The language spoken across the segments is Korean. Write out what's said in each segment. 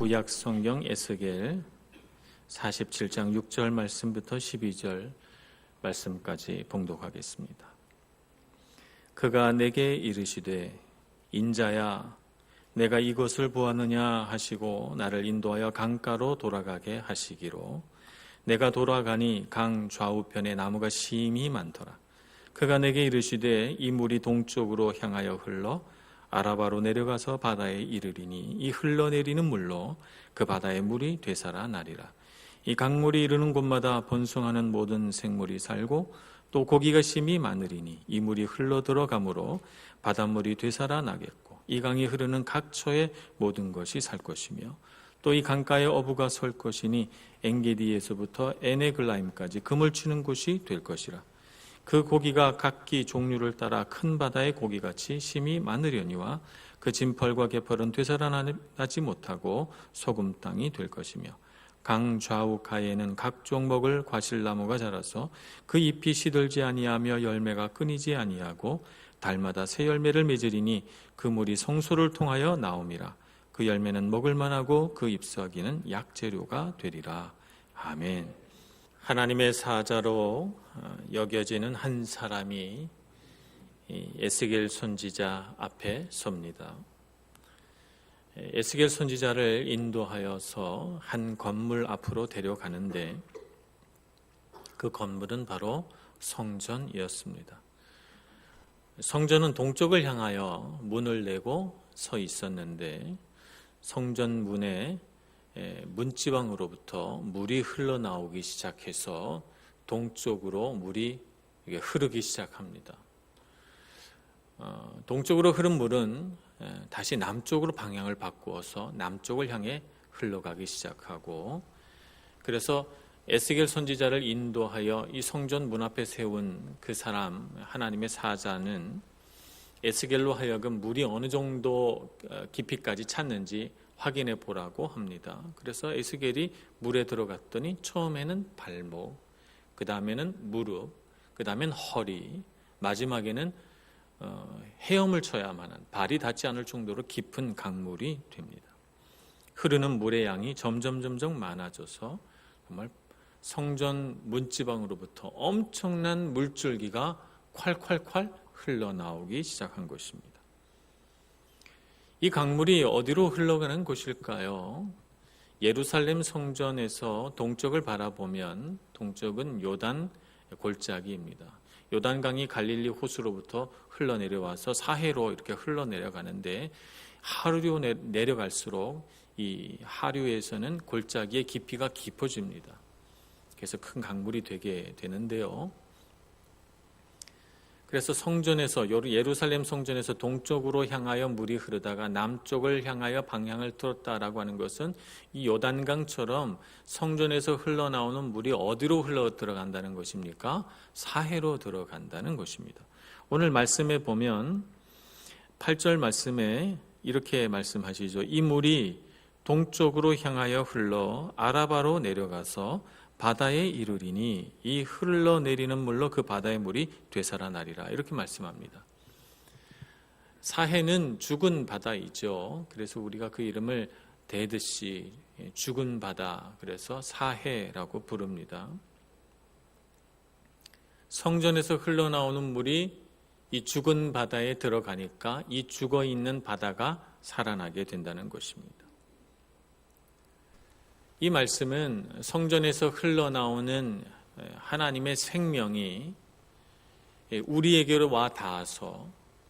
구약 성경 에스겔 47장 6절 말씀부터 12절 말씀까지 봉독하겠습니다. 그가 내게 이르시되 인자야 내가 이것을 보았느냐 하시고 나를 인도하여 강가로 돌아가게 하시기로 내가 돌아가니 강 좌우편에 나무가 심히 많더라. 그가 내게 이르시되 이 물이 동쪽으로 향하여 흘러 아라바로 내려가서 바다에 이르리니 이 흘러내리는 물로 그 바다의 물이 되살아나리라. 이 강물이 이르는 곳마다 번성하는 모든 생물이 살고 또 고기가 심히 많으리니 이 물이 흘러 들어가므로 바닷물이 되살아나겠고 이 강이 흐르는 각처의 모든 것이 살 것이며 또 이 강가에 어부가 설 것이니 엔게디에서부터 에네글라임까지 금을 치는 곳이 될 것이라. 그 고기가 각기 종류를 따라 큰 바다의 고기같이 심히 많으려니와 그 진펄과 개펄은 되살아나지 못하고 소금 땅이 될 것이며 강 좌우 가에는 각종 먹을 과실나무가 자라서 그 잎이 시들지 아니하며 열매가 끊이지 아니하고 달마다 새 열매를 맺으리니 그 물이 성소를 통하여 나옴이라. 그 열매는 먹을 만하고 그 잎사귀는 약재료가 되리라. 아멘. 하나님의 사자로 여겨지는 한 사람이 에스겔 선지자 앞에 섭니다. 에스겔 선지자를 인도하여서 한 건물 앞으로 데려가는데 그 건물은 바로 성전이었습니다. 성전은 동쪽을 향하여 문을 내고 서 있었는데 성전 문에 문지방으로부터 물이 흘러나오기 시작해서 동쪽으로 물이 흐르기 시작합니다. 동쪽으로 흐른 물은 다시 남쪽으로 방향을 바꾸어서 남쪽을 향해 흘러가기 시작하고 그래서 에스겔 선지자를 인도하여 이 성전 문 앞에 세운 그 사람 하나님의 사자는 에스겔로 하여금 물이 어느 정도 깊이까지 찼는지 확인해 보라고 합니다. 그래서 에스겔이 물에 들어갔더니 처음에는 발목, 그 다음에는 무릎, 그 다음엔 허리, 마지막에는 헤엄을 쳐야만 한 발이 닿지 않을 정도로 깊은 강물이 됩니다. 흐르는 물의 양이 점점 많아져서 정말 성전 문지방으로부터 엄청난 물줄기가 콸콸콸 흘러나오기 시작한 것입니다. 이 강물이 어디로 흘러가는 곳일까요? 예루살렘 성전에서 동쪽을 바라보면 동쪽은 요단 골짜기입니다. 요단강이 갈릴리 호수로부터 흘러내려와서 사해로 이렇게 흘러내려가는데 하류 내려갈수록 이 하류에서는 골짜기의 깊이가 깊어집니다. 그래서 큰 강물이 되게 되는데요. 그래서 성전에서 예루살렘 성전에서 동쪽으로 향하여 물이 흐르다가 남쪽을 향하여 방향을 틀었다라고 하는 것은 이 요단강처럼 성전에서 흘러나오는 물이 어디로 흘러 들어간다는 것입니까? 사해로 들어간다는 것입니다. 오늘 말씀에 보면 8절 말씀에 이렇게 말씀하시죠. 이 물이 동쪽으로 향하여 흘러 아라바로 내려가서 바다에 이르리니 이 흘러내리는 물로 그 바다의 물이 되살아나리라. 이렇게 말씀합니다. 사해는 죽은 바다이죠. 그래서 우리가 그 이름을 데드시, 죽은 바다, 그래서 사해라고 부릅니다. 성전에서 흘러나오는 물이 이 죽은 바다에 들어가니까 이 죽어있는 바다가 살아나게 된다는 것입니다. 이 말씀은 성전에서 흘러나오는 하나님의 생명이 우리에게로 와 닿아서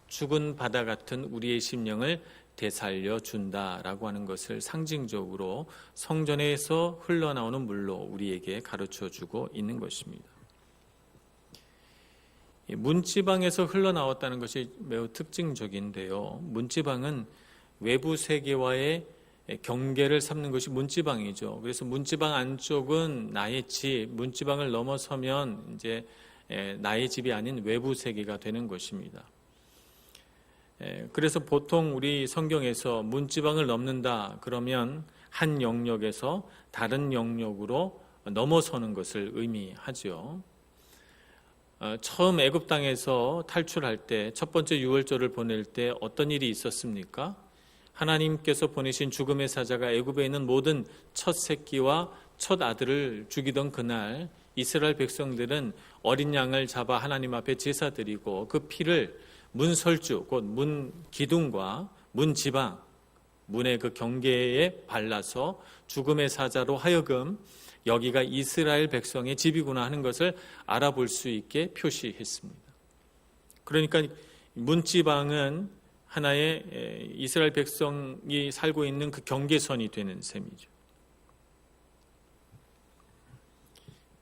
죽은 바다 같은 우리의 심령을 되살려 준다라고 하는 것을 상징적으로 성전에서 흘러나오는 물로 우리에게 가르쳐 주고 있는 것입니다. 문지방에서 흘러나왔다는 것이 매우 특징적인데요. 문지방은 외부 세계와의 경계를 삼는 것이 문지방이죠. 그래서 문지방 안쪽은 나의 집, 문지방을 넘어서면 이제 나의 집이 아닌 외부 세계가 되는 것입니다. 그래서 보통 우리 성경에서 문지방을 넘는다 그러면 한 영역에서 다른 영역으로 넘어서는 것을 의미하죠. 처음 애굽 땅에서 탈출할 때 첫 번째 유월절을 보낼 때 어떤 일이 있었습니까? 하나님께서 보내신 죽음의 사자가 애굽에 있는 모든 첫 새끼와 첫 아들을 죽이던 그날 이스라엘 백성들은 어린 양을 잡아 하나님 앞에 제사 드리고 그 피를 문설주 곧 문 기둥과 문 지방 문의 그 경계에 발라서 죽음의 사자로 하여금 여기가 이스라엘 백성의 집이구나 하는 것을 알아볼 수 있게 표시했습니다. 그러니까 문지방은 하나의 이스라엘 백성이 살고 있는 그 경계선이 되는 셈이죠.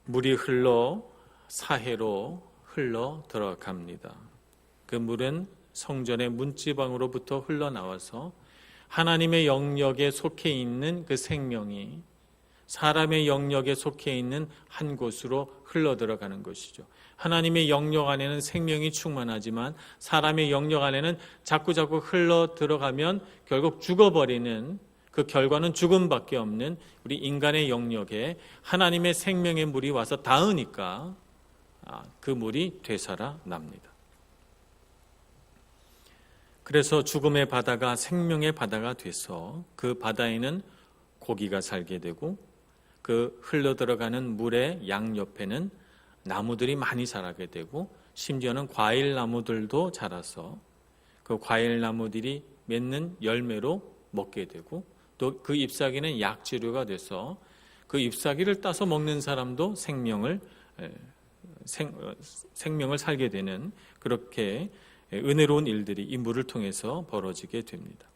물이 흘러 사해로 흘러 들어갑니다. 그 물은 성전의 문지방으로부터 흘러나와서 하나님의 영역에 속해 있는 그 생명이 사람의 영역에 속해 있는 한 곳으로 흘러 들어가는 것이죠. 하나님의 영역 안에는 생명이 충만하지만 사람의 영역 안에는 자꾸자꾸 흘러 들어가면 결국 죽어버리는 그 결과는 죽음밖에 없는 우리 인간의 영역에 하나님의 생명의 물이 와서 닿으니까 그 물이 되살아납니다. 그래서 죽음의 바다가 생명의 바다가 돼서 그 바다에는 고기가 살게 되고 그 흘러들어가는 물의 양옆에는 나무들이 많이 자라게 되고 심지어는 과일나무들도 자라서 그 과일나무들이 맺는 열매로 먹게 되고 또 그 잎사귀는 약재료가 돼서 그 잎사귀를 따서 먹는 사람도 생명을 살게 되는 그렇게 은혜로운 일들이 이 물을 통해서 벌어지게 됩니다.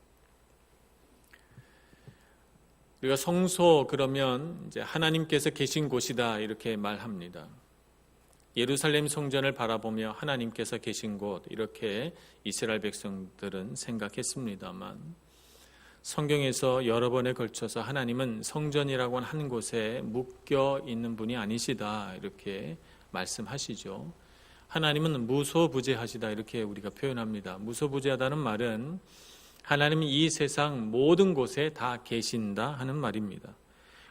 우리가 성소 그러면 이제 하나님께서 계신 곳이다 이렇게 말합니다. 예루살렘 성전을 바라보며 하나님께서 계신 곳 이렇게 이스라엘 백성들은 생각했습니다만 성경에서 여러 번에 걸쳐서 하나님은 성전이라고 하는 한 곳에 묶여 있는 분이 아니시다 이렇게 말씀하시죠. 하나님은 무소부재하시다 이렇게 우리가 표현합니다. 무소부재하다는 말은 하나님은 이 세상 모든 곳에 다 계신다 하는 말입니다.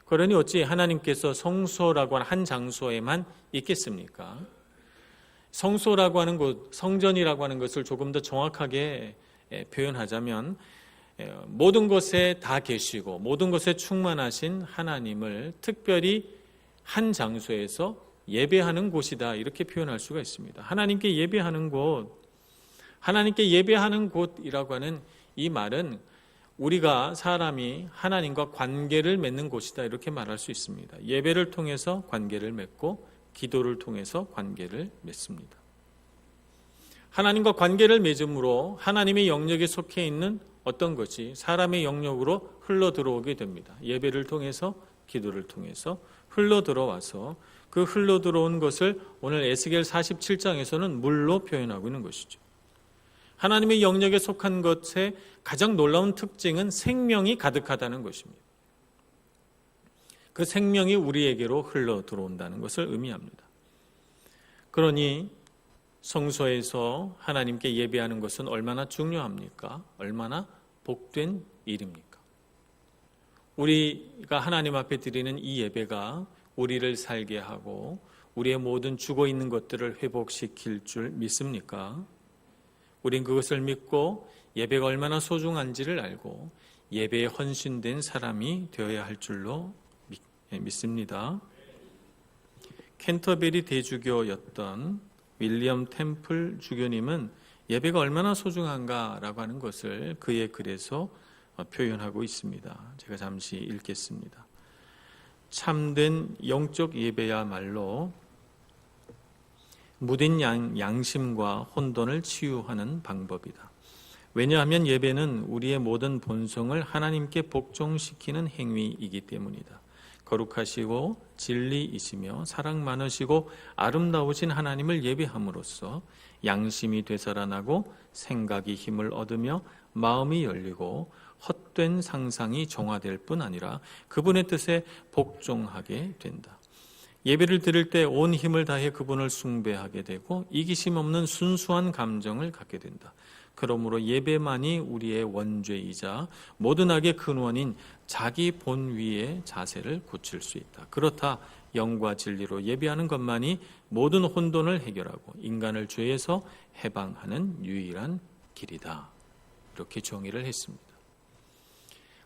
그러니 어찌 하나님께서 성소라고 하는 한 장소에만 있겠습니까? 성소라고 하는 곳, 성전이라고 하는 것을 조금 더 정확하게 표현하자면 모든 곳에 다 계시고 모든 곳에 충만하신 하나님을 특별히 한 장소에서 예배하는 곳이다 이렇게 표현할 수가 있습니다. 하나님께 예배하는 곳, 하나님께 예배하는 곳이라고 하는 이 말은 우리가 사람이 하나님과 관계를 맺는 곳이다 이렇게 말할 수 있습니다. 예배를 통해서 관계를 맺고 기도를 통해서 관계를 맺습니다. 하나님과 관계를 맺음으로 하나님의 영역에 속해 있는 어떤 것이 사람의 영역으로 흘러 들어오게 됩니다. 예배를 통해서 기도를 통해서 흘러 들어와서 그 흘러 들어온 것을 오늘 에스겔 47장에서는 물로 표현하고 있는 것이죠. 하나님의 영역에 속한 것의 가장 놀라운 특징은 생명이 가득하다는 것입니다. 그 생명이 우리에게로 흘러 들어온다는 것을 의미합니다. 그러니 성소에서 하나님께 예배하는 것은 얼마나 중요합니까? 얼마나 복된 일입니까? 우리가 하나님 앞에 드리는 이 예배가 우리를 살게 하고 우리의 모든 죽어 있는 것들을 회복시킬 줄 믿습니까? 우린 그것을 믿고 예배가 얼마나 소중한지를 알고 예배에 헌신된 사람이 되어야 할 줄로 믿습니다. 캔터베리 대주교였던 윌리엄 템플 주교님은 예배가 얼마나 소중한가라고 하는 것을 그의 글에서 표현하고 있습니다. 제가 잠시 읽겠습니다. 참된 영적 예배야말로 무딘 양심과 혼돈을 치유하는 방법이다. 왜냐하면 예배는 우리의 모든 본성을 하나님께 복종시키는 행위이기 때문이다. 거룩하시고 진리이시며 사랑 많으시고 아름다우신 하나님을 예배함으로써 양심이 되살아나고 생각이 힘을 얻으며 마음이 열리고 헛된 상상이 정화될 뿐 아니라 그분의 뜻에 복종하게 된다. 예배를 드릴 때 온 힘을 다해 그분을 숭배하게 되고 이기심 없는 순수한 감정을 갖게 된다. 그러므로 예배만이 우리의 원죄이자 모든 악의 근원인 자기 본위의 자세를 고칠 수 있다. 그렇다 영과 진리로 예배하는 것만이 모든 혼돈을 해결하고 인간을 죄에서 해방하는 유일한 길이다. 이렇게 정의를 했습니다.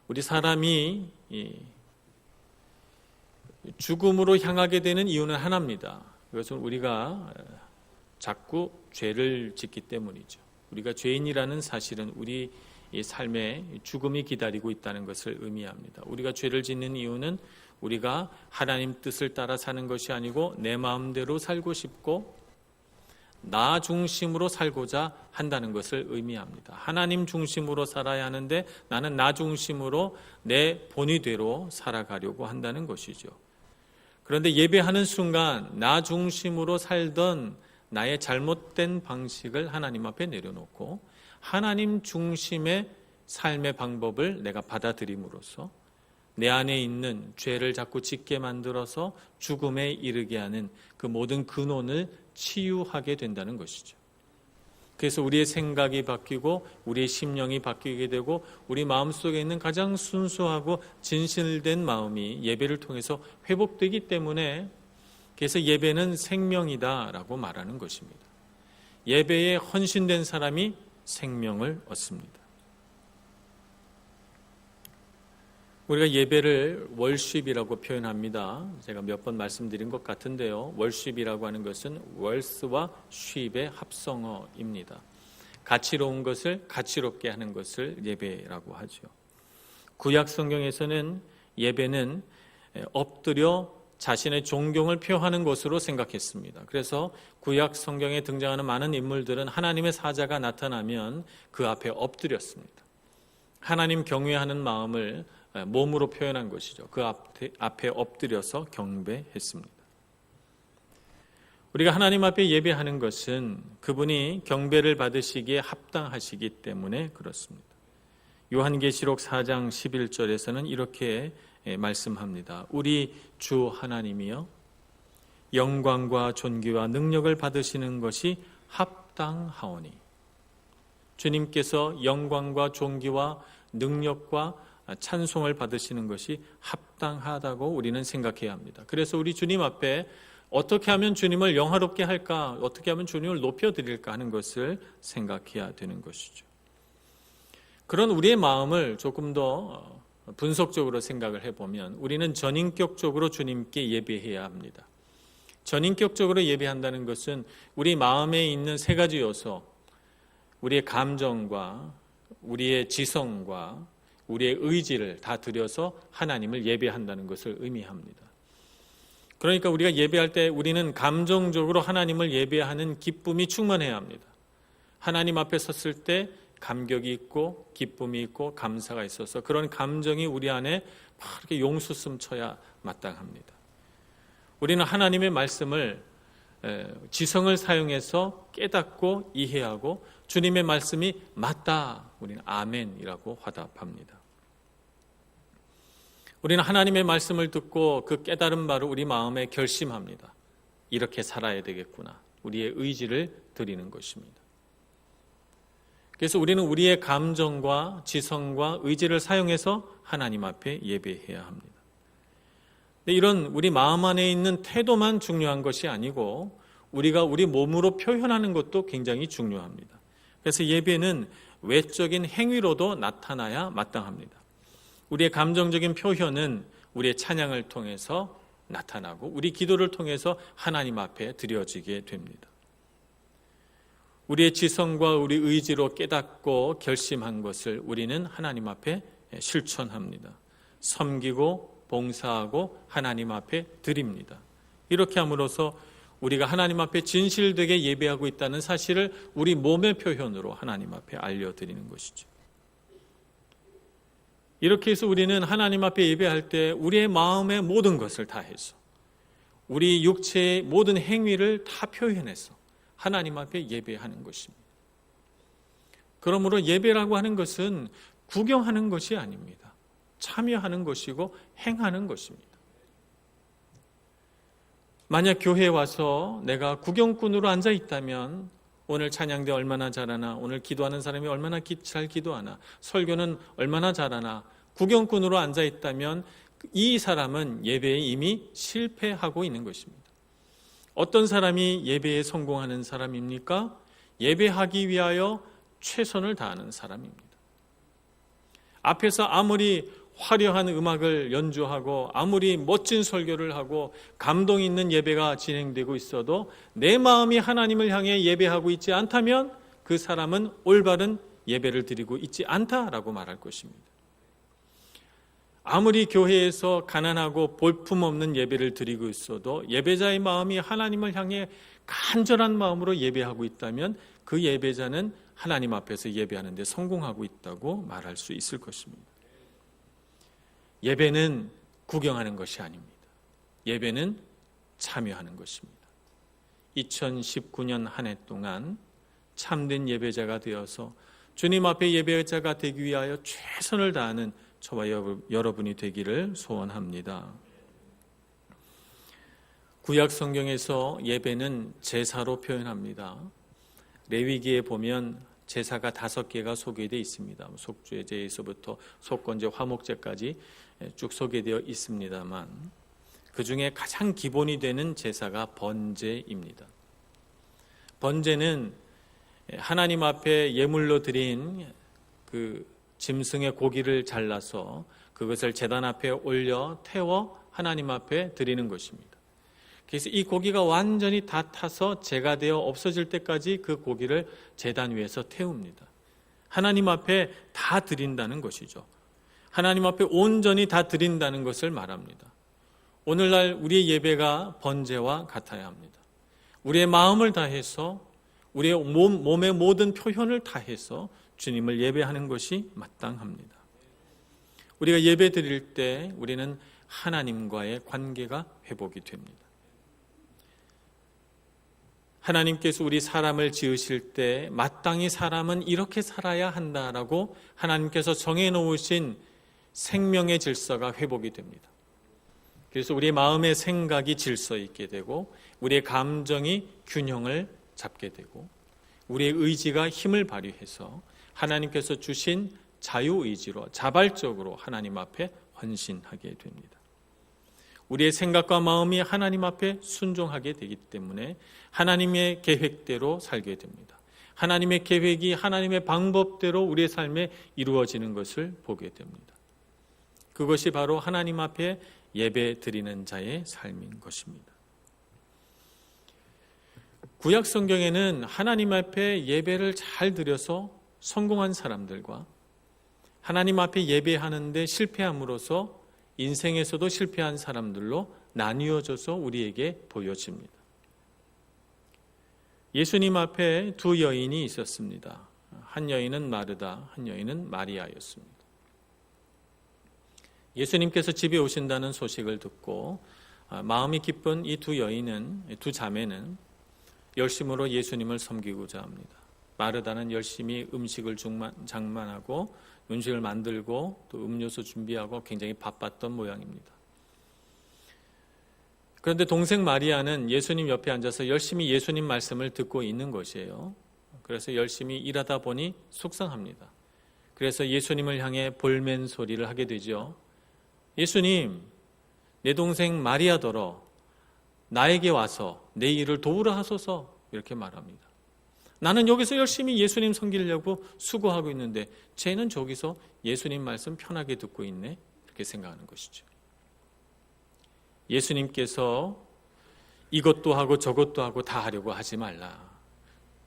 우리 사람이 죽음으로 향하게 되는 이유는 하나입니다. 그것은 우리가 자꾸 죄를 짓기 때문이죠. 우리가 죄인이라는 사실은 우리 삶에 죽음이 기다리고 있다는 것을 의미합니다. 우리가 죄를 짓는 이유는 우리가 하나님 뜻을 따라 사는 것이 아니고 내 마음대로 살고 싶고 나 중심으로 살고자 한다는 것을 의미합니다. 하나님 중심으로 살아야 하는데 나는 나 중심으로 내 본의대로 살아가려고 한다는 것이죠. 그런데 예배하는 순간 나 중심으로 살던 나의 잘못된 방식을 하나님 앞에 내려놓고 하나님 중심의 삶의 방법을 내가 받아들임으로써 내 안에 있는 죄를 자꾸 짓게 만들어서 죽음에 이르게 하는 그 모든 근원을 치유하게 된다는 것이죠. 그래서 우리의 생각이 바뀌고 우리의 심령이 바뀌게 되고 우리 마음속에 있는 가장 순수하고 진실된 마음이 예배를 통해서 회복되기 때문에 그래서 예배는 생명이다라고 말하는 것입니다. 예배에 헌신된 사람이 생명을 얻습니다. 우리가 예배를 월십이라고 표현합니다. 제가 몇 번 말씀드린 것 같은데요. 월십이라고 하는 것은 월스와 쉽의 합성어입니다. 가치로운 것을 가치롭게 하는 것을 예배라고 하죠. 구약 성경에서는 예배는 엎드려 자신의 존경을 표하는 것으로 생각했습니다. 그래서 구약 성경에 등장하는 많은 인물들은 하나님의 사자가 나타나면 그 앞에 엎드렸습니다. 하나님 경외하는 마음을 몸으로 표현한 것이죠. 그 앞에 엎드려서 경배했습니다. 우리가 하나님 앞에 예배하는 것은 그분이 경배를 받으시기에 합당하시기 때문에 그렇습니다. 요한계시록 4장 11절에서는 이렇게 말씀합니다. 우리 주 하나님이여 영광과 존귀와 능력을 받으시는 것이 합당하오니. 주님께서 영광과 존귀와 능력과 찬송을 받으시는 것이 합당하다고 우리는 생각해야 합니다. 그래서 우리 주님 앞에 어떻게 하면 주님을 영화롭게 할까, 어떻게 하면 주님을 높여드릴까 하는 것을 생각해야 되는 것이죠. 그런 우리의 마음을 조금 더 분석적으로 생각을 해보면 우리는 전인격적으로 주님께 예배해야 합니다. 전인격적으로 예배한다는 것은 우리 마음에 있는 세 가지 요소, 우리의 감정과 우리의 지성과 우리의 의지를 다 들여서 하나님을 예배한다는 것을 의미합니다. 그러니까 우리가 예배할 때 우리는 감정적으로 하나님을 예배하는 기쁨이 충만해야 합니다. 하나님 앞에 섰을 때 감격이 있고 기쁨이 있고 감사가 있어서 그런 감정이 우리 안에 막 이렇게 용수숨 쳐야 마땅합니다. 우리는 하나님의 말씀을 지성을 사용해서 깨닫고 이해하고 주님의 말씀이 맞다, 우리는 아멘이라고 화답합니다. 우리는 하나님의 말씀을 듣고 그 깨달은 바를 우리 마음에 결심합니다. 이렇게 살아야 되겠구나. 우리의 의지를 드리는 것입니다. 그래서 우리는 우리의 감정과 지성과 의지를 사용해서 하나님 앞에 예배해야 합니다. 이런 우리 마음 안에 있는 태도만 중요한 것이 아니고 우리가 우리 몸으로 표현하는 것도 굉장히 중요합니다. 그래서 예배는 외적인 행위로도 나타나야 마땅합니다. 우리의 감정적인 표현은 우리의 찬양을 통해서 나타나고 우리 기도를 통해서 하나님 앞에 드려지게 됩니다. 우리의 지성과 우리 의지로 깨닫고 결심한 것을 우리는 하나님 앞에 실천합니다. 섬기고 봉사하고 하나님 앞에 드립니다. 이렇게 함으로써 우리가 하나님 앞에 진실되게 예배하고 있다는 사실을 우리 몸의 표현으로 하나님 앞에 알려드리는 것이죠. 이렇게 해서 우리는 하나님 앞에 예배할 때 우리의 마음의 모든 것을 다해서 우리 육체의 모든 행위를 다 표현해서 하나님 앞에 예배하는 것입니다. 그러므로 예배라고 하는 것은 구경하는 것이 아닙니다. 참여하는 것이고 행하는 것입니다. 만약 교회에 와서 내가 구경꾼으로 앉아 있다면 오늘 찬양대 얼마나 잘하나, 오늘 기도하는 사람이 얼마나 잘 기도하나, 설교는 얼마나 잘하나, 구경꾼으로 앉아 있다면 이 사람은 예배에 이미 실패하고 있는 것입니다. 어떤 사람이 예배에 성공하는 사람입니까? 예배하기 위하여 최선을 다하는 사람입니다. 앞에서 아무리 화려한 음악을 연주하고 아무리 멋진 설교를 하고 감동 있는 예배가 진행되고 있어도 내 마음이 하나님을 향해 예배하고 있지 않다면 그 사람은 올바른 예배를 드리고 있지 않다라고 말할 것입니다. 아무리 교회에서 가난하고 볼품없는 예배를 드리고 있어도 예배자의 마음이 하나님을 향해 간절한 마음으로 예배하고 있다면 그 예배자는 하나님 앞에서 예배하는 데 성공하고 있다고 말할 수 있을 것입니다. 예배는 구경하는 것이 아닙니다. 예배는 참여하는 것입니다. 2019년 한 해 동안 참된 예배자가 되어서 주님 앞에 예배자가 되기 위하여 최선을 다하는 저와 여러분이 되기를 소원합니다. 구약 성경에서 예배는 제사로 표현합니다. 레위기에 보면 제사가 5개가 소개되어 있습니다. 속죄제에서부터 속건제, 화목제까지 쭉 소개되어 있습니다만 그 중에 가장 기본이 되는 제사가 번제입니다. 번제는 하나님 앞에 예물로 드린 그 짐승의 고기를 잘라서 그것을 제단 앞에 올려 태워 하나님 앞에 드리는 것입니다. 그래서 이 고기가 완전히 다 타서 제가 되어 없어질 때까지 그 고기를 제단 위에서 태웁니다. 하나님 앞에 다 드린다는 것이죠. 하나님 앞에 온전히 다 드린다는 것을 말합니다. 오늘날 우리의 예배가 번제와 같아야 합니다. 우리의 마음을 다해서 우리의 몸의 모든 표현을 다해서 주님을 예배하는 것이 마땅합니다. 우리가 예배 드릴 때 우리는 하나님과의 관계가 회복이 됩니다. 하나님께서 우리 사람을 지으실 때 마땅히 사람은 이렇게 살아야 한다라고 하나님께서 정해놓으신 생명의 질서가 회복이 됩니다. 그래서 우리의 마음의 생각이 질서 있게 되고 우리의 감정이 균형을 잡게 되고 우리의 의지가 힘을 발휘해서 하나님께서 주신 자유의지로 자발적으로 하나님 앞에 헌신하게 됩니다. 우리의 생각과 마음이 하나님 앞에 순종하게 되기 때문에 하나님의 계획대로 살게 됩니다. 하나님의 계획이 하나님의 방법대로 우리의 삶에 이루어지는 것을 보게 됩니다. 그것이 바로 하나님 앞에 예배 드리는 자의 삶인 것입니다. 구약 성경에는 하나님 앞에 예배를 잘 드려서 성공한 사람들과 하나님 앞에 예배하는데 실패함으로써 인생에서도 실패한 사람들로 나뉘어져서 우리에게 보여집니다. 예수님 앞에 두 여인이 있었습니다. 한 여인은 마르다, 한 여인은 마리아였습니다. 예수님께서 집에 오신다는 소식을 듣고 마음이 기쁜 이 두 자매는 열심으로 예수님을 섬기고자 합니다. 마르다는 열심히 음식을 장만하고 음식을 만들고 또 음료수 준비하고 굉장히 바빴던 모양입니다. 그런데 동생 마리아는 예수님 옆에 앉아서 열심히 예수님 말씀을 듣고 있는 것이에요. 그래서 열심히 일하다 보니 속상합니다. 그래서 예수님을 향해 볼멘 소리를 하게 되죠. 예수님, 내 동생 마리아더러 나에게 와서 내 일을 도우라 하소서, 이렇게 말합니다. 나는 여기서 열심히 예수님 섬기려고 수고하고 있는데 쟤는 저기서 예수님 말씀 편하게 듣고 있네, 이렇게 생각하는 것이죠. 예수님께서 이것도 하고 저것도 하고 다 하려고 하지 말라,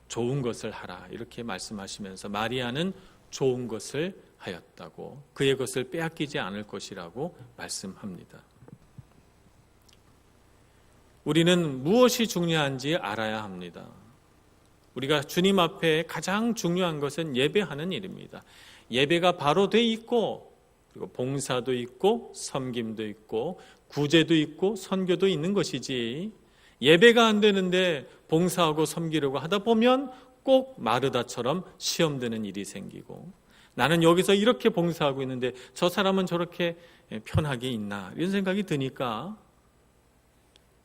좋은 것을 하라, 이렇게 말씀하시면서 마리아는 좋은 것을 하였다고, 그의 것을 빼앗기지 않을 것이라고 말씀합니다. 우리는 무엇이 중요한지 알아야 합니다. 우리가 주님 앞에 가장 중요한 것은 예배하는 일입니다. 예배가 바로 돼 있고, 그리고 봉사도 있고, 섬김도 있고, 구제도 있고, 선교도 있는 것이지, 예배가 안 되는데 봉사하고 섬기려고 하다 보면 꼭 마르다처럼 시험 드는 일이 생기고, 나는 여기서 이렇게 봉사하고 있는데 저 사람은 저렇게 편하게 있나, 이런 생각이 드니까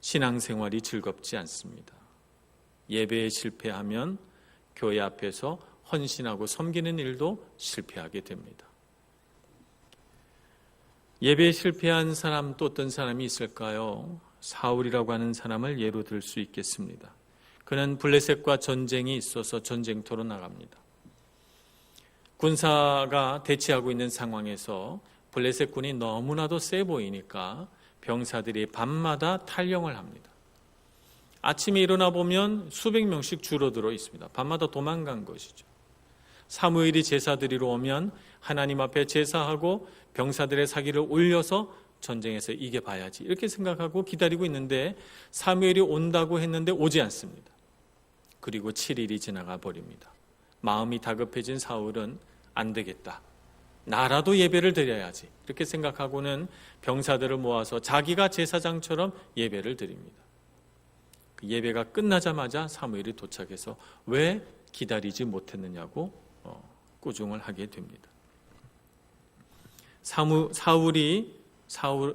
신앙생활이 즐겁지 않습니다. 예배에 실패하면 교회 앞에서 헌신하고 섬기는 일도 실패하게 됩니다. 예배에 실패한 사람 또 어떤 사람이 있을까요? 사울이라고 하는 사람을 예로 들 수 있겠습니다. 그는 블레셋과 전쟁이 있어서 전쟁터로 나갑니다. 군사가 대치하고 있는 상황에서 블레셋 군이 너무나도 세 보이니까 병사들이 밤마다 탈영을 합니다. 아침에 일어나 보면 수백 명씩 줄어들어 있습니다. 밤마다 도망간 것이죠. 사무엘이 제사 드리러 오면 하나님 앞에 제사하고 병사들의 사기를 올려서 전쟁에서 이겨봐야지 이렇게 생각하고 기다리고 있는데 사무엘이 온다고 했는데 오지 않습니다. 그리고 7일이 지나가 버립니다. 마음이 다급해진 사울은 안 되겠다. 나라도 예배를 드려야지 이렇게 생각하고는 병사들을 모아서 자기가 제사장처럼 예배를 드립니다. 그 예배가 끝나자마자 사무엘이 도착해서 왜 기다리지 못했느냐고 꾸중을 하게 됩니다.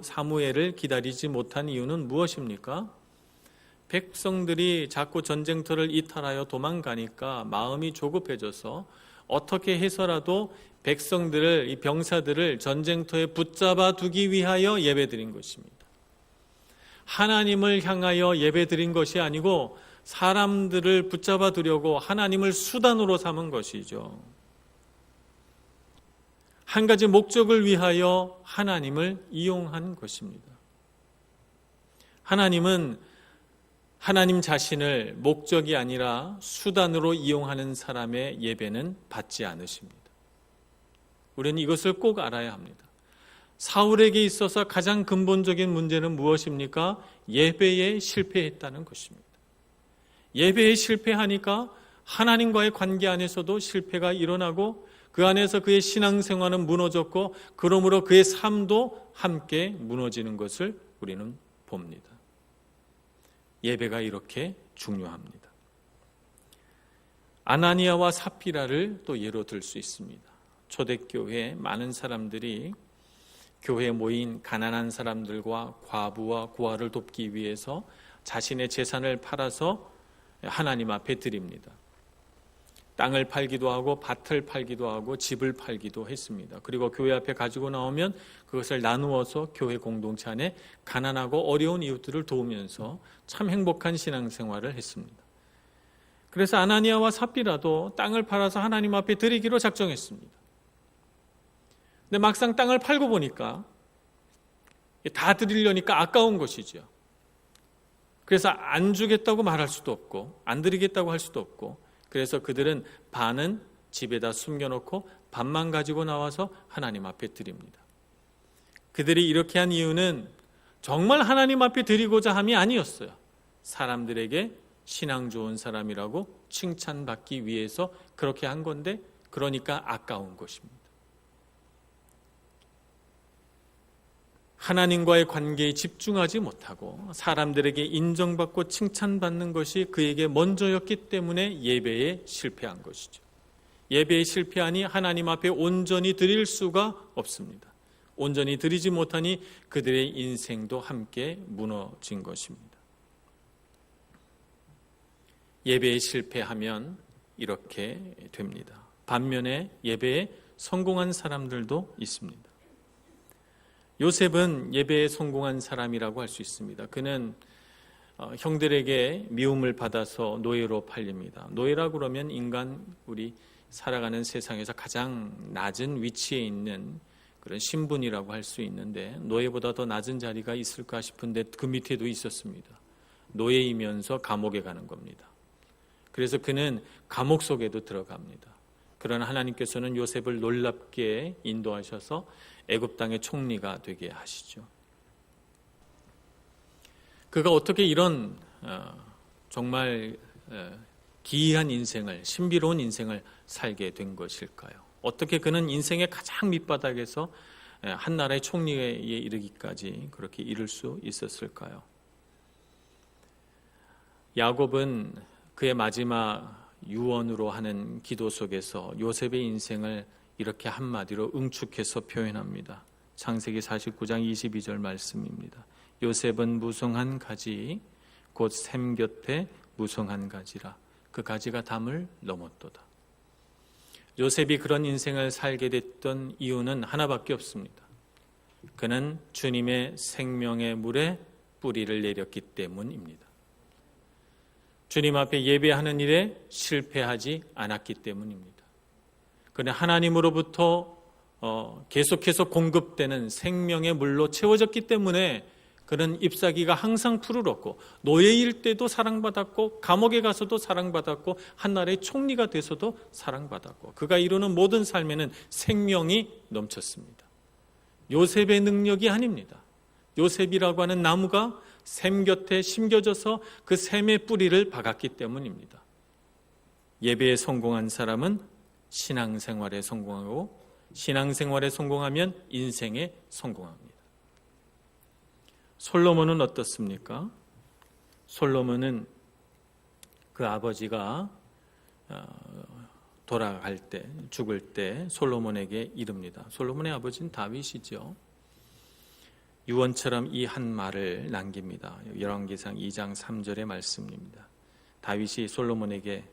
사무엘을 기다리지 못한 이유는 무엇입니까? 백성들이 자꾸 전쟁터를 이탈하여 도망가니까 마음이 조급해져서 어떻게 해서라도 백성들을, 이 병사들을 전쟁터에 붙잡아 두기 위하여 예배드린 것입니다. 하나님을 향하여 예배드린 것이 아니고 사람들을 붙잡아 두려고 하나님을 수단으로 삼은 것이죠. 한 가지 목적을 위하여 하나님을 이용한 것입니다. 하나님은 하나님 자신을 목적이 아니라 수단으로 이용하는 사람의 예배는 받지 않으십니다. 우리는 이것을 꼭 알아야 합니다. 사울에게 있어서 가장 근본적인 문제는 무엇입니까? 예배에 실패했다는 것입니다. 예배에 실패하니까 하나님과의 관계 안에서도 실패가 일어나고 그 안에서 그의 신앙생활은 무너졌고 그러므로 그의 삶도 함께 무너지는 것을 우리는 봅니다. 예배가 이렇게 중요합니다. 아나니아와 삽비라를 또 예로 들 수 있습니다. 초대교회 많은 사람들이 교회에 모인 가난한 사람들과 과부와 고아를 돕기 위해서 자신의 재산을 팔아서 하나님 앞에 드립니다. 땅을 팔기도 하고 밭을 팔기도 하고 집을 팔기도 했습니다. 그리고 교회 앞에 가지고 나오면 그것을 나누어서 교회 공동체 안에 가난하고 어려운 이웃들을 도우면서 참 행복한 신앙생활을 했습니다. 그래서 아나니아와 삽비라도 땅을 팔아서 하나님 앞에 드리기로 작정했습니다. 근데 막상 땅을 팔고 보니까 다 드리려니까 아까운 것이죠. 그래서 안 주겠다고 말할 수도 없고 안 드리겠다고 할 수도 없고 그래서 그들은 반은 집에다 숨겨놓고 반만 가지고 나와서 하나님 앞에 드립니다. 그들이 이렇게 한 이유는 정말 하나님 앞에 드리고자 함이 아니었어요. 사람들에게 신앙 좋은 사람이라고 칭찬받기 위해서 그렇게 한 건데 그러니까 아까운 것입니다. 하나님과의 관계에 집중하지 못하고 사람들에게 인정받고 칭찬받는 것이 그에게 먼저였기 때문에 예배에 실패한 것이죠. 예배에 실패하니 하나님 앞에 온전히 드릴 수가 없습니다. 온전히 드리지 못하니 그들의 인생도 함께 무너진 것입니다. 예배에 실패하면 이렇게 됩니다. 반면에 예배에 성공한 사람들도 있습니다. 요셉은 예배에 성공한 사람이라고 할 수 있습니다. 그는 형들에게 미움을 받아서 노예로 팔립니다. 노예라고 그러면 우리 살아가는 세상에서 가장 낮은 위치에 있는 그런 신분이라고 할 수 있는데 노예보다 더 낮은 자리가 있을까 싶은데 그 밑에도 있었습니다. 노예이면서 감옥에 가는 겁니다. 그래서 그는 감옥 속에도 들어갑니다. 그러나 하나님께서는 요셉을 놀랍게 인도하셔서 애굽 땅의 총리가 되게 하시죠. 그가 어떻게 이런 정말 기이한 인생을, 신비로운 인생을 살게 된 것일까요? 어떻게 그는 인생의 가장 밑바닥에서 한 나라의 총리에 이르기까지 그렇게 이룰 수 있었을까요? 야곱은 그의 마지막 유언으로 하는 기도 속에서 요셉의 인생을 이렇게 한마디로 응축해서 표현합니다. 창세기 49장 22절 말씀입니다. 요셉은 무성한 가지 곧 샘 곁에 무성한 가지라 그 가지가 담을 넘었도다. 요셉이 그런 인생을 살게 됐던 이유는 하나밖에 없습니다. 그는 주님의 생명의 물에 뿌리를 내렸기 때문입니다. 주님 앞에 예배하는 일에 실패하지 않았기 때문입니다. 그러나 하나님으로부터 계속해서 공급되는 생명의 물로 채워졌기 때문에 그는 잎사귀가 항상 푸르렀고 노예일 때도 사랑받았고 감옥에 가서도 사랑받았고 한나라의 총리가 돼서도 사랑받았고 그가 이루는 모든 삶에는 생명이 넘쳤습니다. 요셉의 능력이 아닙니다. 요셉이라고 하는 나무가 샘 곁에 심겨져서 그 샘의 뿌리를 박았기 때문입니다. 예배에 성공한 사람은 신앙생활에 성공하고 신앙생활에 성공하면 인생에 성공합니다. 솔로몬은 어떻습니까? 솔로몬은 그 아버지가 돌아갈 때, 죽을 때 솔로몬에게 이릅니다. 솔로몬의 아버지는 다윗이죠. 유언처럼 이 한 말을 남깁니다. 열왕기상 2장 3절의 말씀입니다. 다윗이 솔로몬에게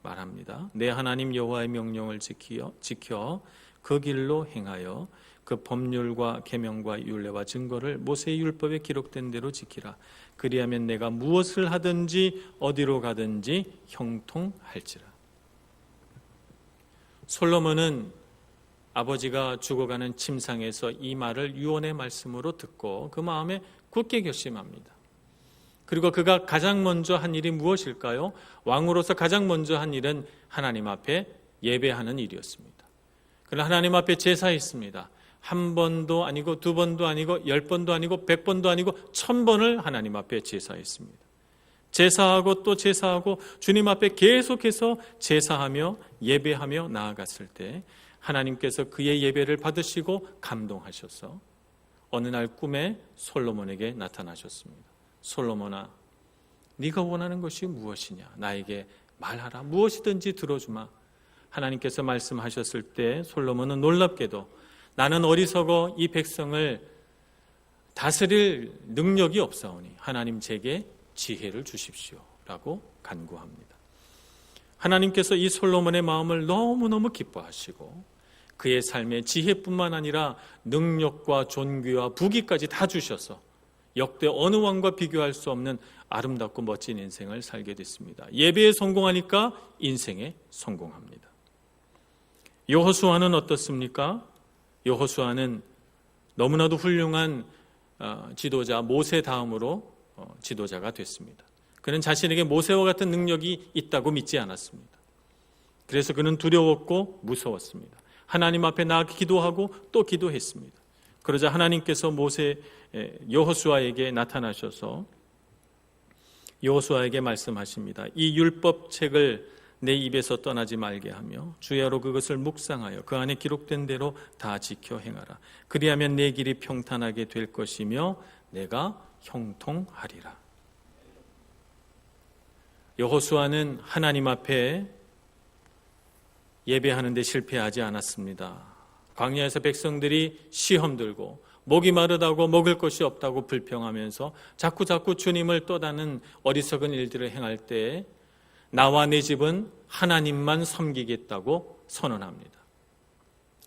말합니다. 내 하나님 여호와의 명령을 지켜 그 길로 행하여 그 법률과 계명과 율례와 증거를 모세의 율법에 기록된 대로 지키라. 그리하면 내가 무엇을 하든지 어디로 가든지 형통할지라. 솔로몬은 아버지가 죽어가는 침상에서 이 말을 유언의 말씀으로 듣고 그 마음에 굳게 결심합니다. 그리고 그가 가장 먼저 한 일이 무엇일까요? 왕으로서 가장 먼저 한 일은 하나님 앞에 예배하는 일이었습니다. 그러나 하나님 앞에 제사했습니다. 한 번도 아니고 두 번도 아니고 10번도 아니고 100번도 아니고 1000번을 하나님 앞에 제사했습니다. 제사하고 또 제사하고 주님 앞에 계속해서 제사하며 예배하며 나아갔을 때 하나님께서 그의 예배를 받으시고 감동하셔서 어느 날 꿈에 솔로몬에게 나타나셨습니다. 솔로몬아, 네가 원하는 것이 무엇이냐? 나에게 말하라. 무엇이든지 들어주마. 하나님께서 말씀하셨을 때 솔로몬은 놀랍게도 나는 어리석어 이 백성을 다스릴 능력이 없사오니 하나님 제게 지혜를 주십시오 라고 간구합니다. 하나님께서 이 솔로몬의 마음을 너무너무 기뻐하시고 그의 삶에 지혜뿐만 아니라 능력과 존귀와 부귀까지 다 주셔서 역대 어느 왕과 비교할 수 없는 아름답고 멋진 인생을 살게 됐습니다. 예배에 성공하니까 인생에 성공합니다. 여호수아는 어떻습니까? 여호수아는 너무나도 훌륭한 지도자 모세 다음으로 지도자가 됐습니다. 그는 자신에게 모세와 같은 능력이 있다고 믿지 않았습니다. 그래서 그는 두려웠고 무서웠습니다. 하나님 앞에 나아 기도하고 또 기도했습니다. 그러자 하나님께서 여호수아에게 나타나셔서 여호수아에게 말씀하십니다. 이 율법책을 내 입에서 떠나지 말게 하며 주야로 그것을 묵상하여 그 안에 기록된 대로 다 지켜 행하라. 그리하면 내 길이 평탄하게 될 것이며 내가 형통하리라. 여호수아는 하나님 앞에 예배하는 데 실패하지 않았습니다. 광야에서 백성들이 시험 들고 목이 마르다고 먹을 것이 없다고 불평하면서 자꾸 주님을 떠나는 어리석은 일들을 행할 때 나와 내 집은 하나님만 섬기겠다고 선언합니다.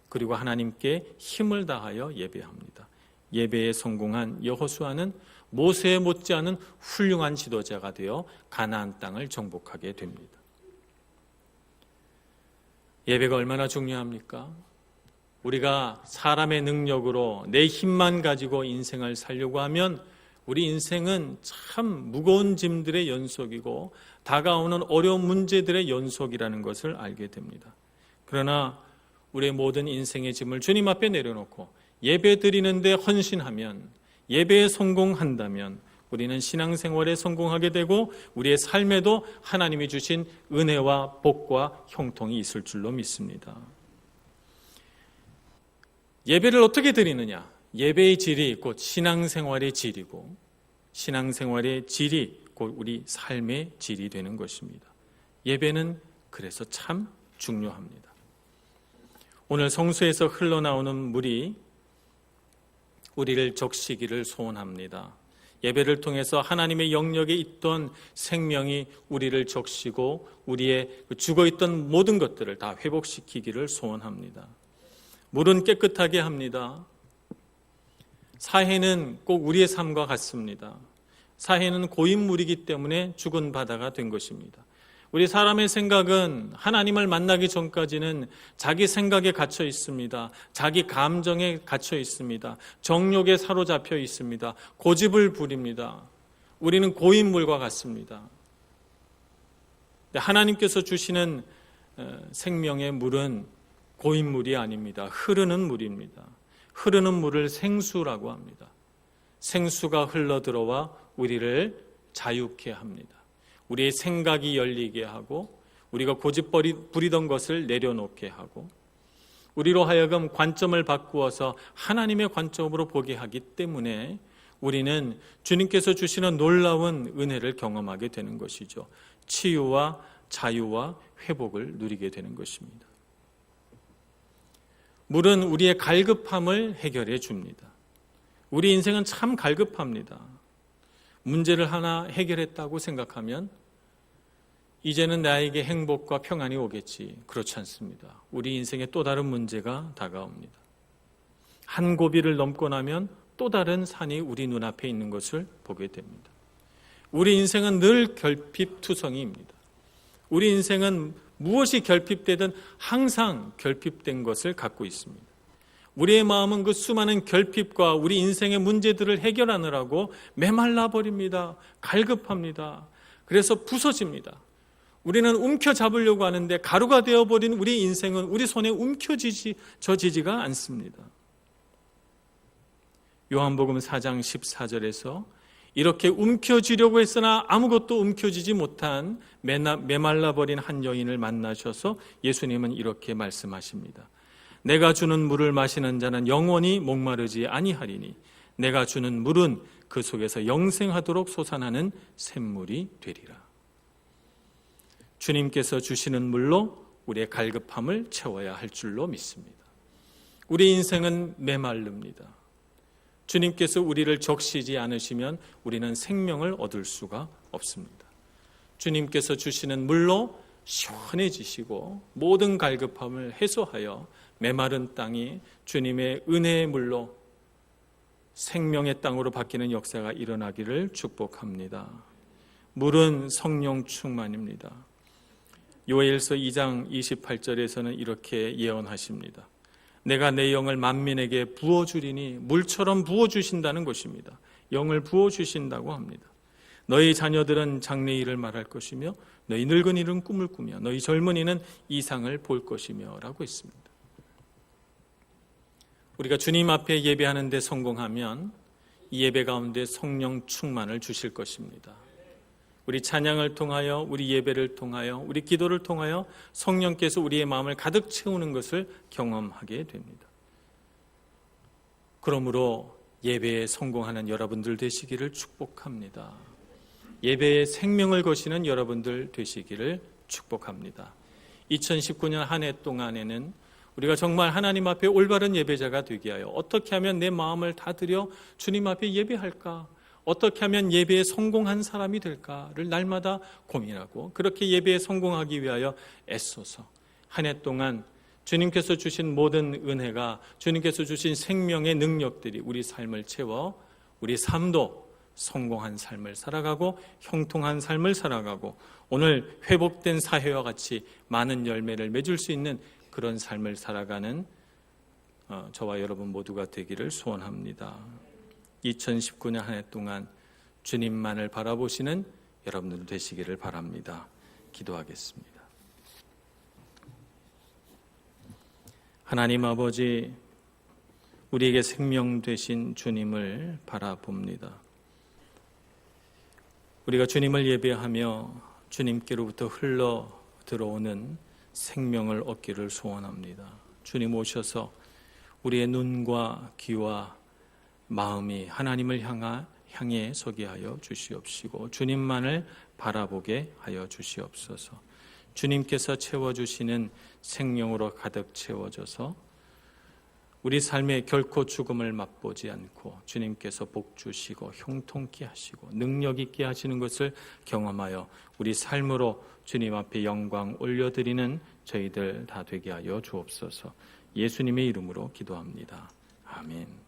그리고 하나님께 힘을 다하여 예배합니다. 예배에 성공한 여호수아는 모세에 못지않은 훌륭한 지도자가 되어 가나안 땅을 정복하게 됩니다. 예배가 얼마나 중요합니까? 우리가 사람의 능력으로 내 힘만 가지고 인생을 살려고 하면 우리 인생은 참 무거운 짐들의 연속이고 다가오는 어려운 문제들의 연속이라는 것을 알게 됩니다. 그러나 우리의 모든 인생의 짐을 주님 앞에 내려놓고 예배 드리는데 헌신하면, 예배에 성공한다면 우리는 신앙생활에 성공하게 되고 우리의 삶에도 하나님이 주신 은혜와 복과 형통이 있을 줄로 믿습니다. 예배를 어떻게 드리느냐? 예배의 질이 곧 신앙생활의 질이고 신앙생활의 질이 곧 우리 삶의 질이 되는 것입니다. 예배는 그래서 참 중요합니다. 오늘 성수에서 흘러나오는 물이 우리를 적시기를 소원합니다. 예배를 통해서 하나님의 영역에 있던 생명이 우리를 적시고 우리의 죽어있던 모든 것들을 다 회복시키기를 소원합니다. 물은 깨끗하게 합니다. 사해는 꼭 우리의 삶과 같습니다. 사해는 고인물이기 때문에 죽은 바다가 된 것입니다. 우리 사람의 생각은 하나님을 만나기 전까지는 자기 생각에 갇혀 있습니다. 자기 감정에 갇혀 있습니다. 정욕에 사로잡혀 있습니다. 고집을 부립니다. 우리는 고인물과 같습니다. 하나님께서 주시는 생명의 물은 고인물이 아닙니다. 흐르는 물입니다. 흐르는 물을 생수라고 합니다. 생수가 흘러들어와 우리를 자유케 합니다. 우리의 생각이 열리게 하고 우리가 고집 부리던 것을 내려놓게 하고 우리로 하여금 관점을 바꾸어서 하나님의 관점으로 보게 하기 때문에 우리는 주님께서 주시는 놀라운 은혜를 경험하게 되는 것이죠. 치유와 자유와 회복을 누리게 되는 것입니다. 물은 우리의 갈급함을 해결해 줍니다. 우리 인생은 참 갈급합니다. 문제를 하나 해결했다고 생각하면 이제는 나에게 행복과 평안이 오겠지. 그렇지 않습니다. 우리 인생에 또 다른 문제가 다가옵니다. 한 고비를 넘고 나면 또 다른 산이 우리 눈앞에 있는 것을 보게 됩니다. 우리 인생은 늘 결핍투성이입니다. 우리 인생은 무엇이 결핍되든 항상 결핍된 것을 갖고 있습니다. 우리의 마음은 그 수많은 결핍과 우리 인생의 문제들을 해결하느라고 메말라 버립니다. 갈급합니다. 그래서 부서집니다. 우리는 움켜잡으려고 하는데 가루가 되어버린 우리 인생은 우리 손에 움켜쥐지가 않습니다. 요한복음 4장 14절에서 이렇게 움켜쥐려고 했으나 아무것도 움켜쥐지 못한 메말라버린 한 여인을 만나셔서 예수님은 이렇게 말씀하십니다. 내가 주는 물을 마시는 자는 영원히 목마르지 아니하리니 내가 주는 물은 그 속에서 영생하도록 솟아나는 샘물이 되리라. 주님께서 주시는 물로 우리의 갈급함을 채워야 할 줄로 믿습니다. 우리 인생은 메마릅니다. 주님께서 우리를 적시지 않으시면 우리는 생명을 얻을 수가 없습니다. 주님께서 주시는 물로 시원해지시고 모든 갈급함을 해소하여 메마른 땅이 주님의 은혜의 물로 생명의 땅으로 바뀌는 역사가 일어나기를 축복합니다. 물은 성령 충만입니다. 요엘서 2장 28절에서는 이렇게 예언하십니다. 내가 내 영을 만민에게 부어주리니 물처럼 부어주신다는 것입니다. 영을 부어주신다고 합니다. 너희 자녀들은 장래일을 말할 것이며 너희 늙은이는 꿈을 꾸며 너희 젊은이는 이상을 볼 것이며 라고 했습니다. 우리가 주님 앞에 예배하는 데 성공하면 이 예배 가운데 성령 충만을 주실 것입니다. 우리 찬양을 통하여 우리 예배를 통하여 우리 기도를 통하여 성령께서 우리의 마음을 가득 채우는 것을 경험하게 됩니다. 그러므로 예배에 성공하는 여러분들 되시기를 축복합니다. 예배에 생명을 거시는 여러분들 되시기를 축복합니다. 2019년 한 해 동안에는 우리가 정말 하나님 앞에 올바른 예배자가 되게 하여 어떻게 하면 내 마음을 다 드려 주님 앞에 예배할까? 어떻게 하면 예배에 성공한 사람이 될까를 날마다 고민하고 그렇게 예배에 성공하기 위하여 애써서 한 해 동안 주님께서 주신 모든 은혜가 주님께서 주신 생명의 능력들이 우리 삶을 채워 우리 삶도 성공한 삶을 살아가고 형통한 삶을 살아가고 오늘 회복된 사회와 같이 많은 열매를 맺을 수 있는 그런 삶을 살아가는 저와 여러분 모두가 되기를 소원합니다. 2019년 한 해 동안 주님만을 바라보시는 여러분들 되시기를 바랍니다. 기도하겠습니다. 하나님 아버지, 우리에게 생명 되신 주님을 바라봅니다. 우리가 주님을 예배하며 주님께로부터 흘러 들어오는 생명을 얻기를 소원합니다. 주님 오셔서 우리의 눈과 귀와 마음이 하나님을 향해 서게 하여 주시옵시고 주님만을 바라보게 하여 주시옵소서. 주님께서 채워주시는 생명으로 가득 채워져서 우리 삶에 결코 죽음을 맛보지 않고 주님께서 복 주시고 형통케 하시고 능력 있게 하시는 것을 경험하여 우리 삶으로 주님 앞에 영광 올려드리는 저희들 다 되게 하여 주옵소서. 예수님의 이름으로 기도합니다. 아멘.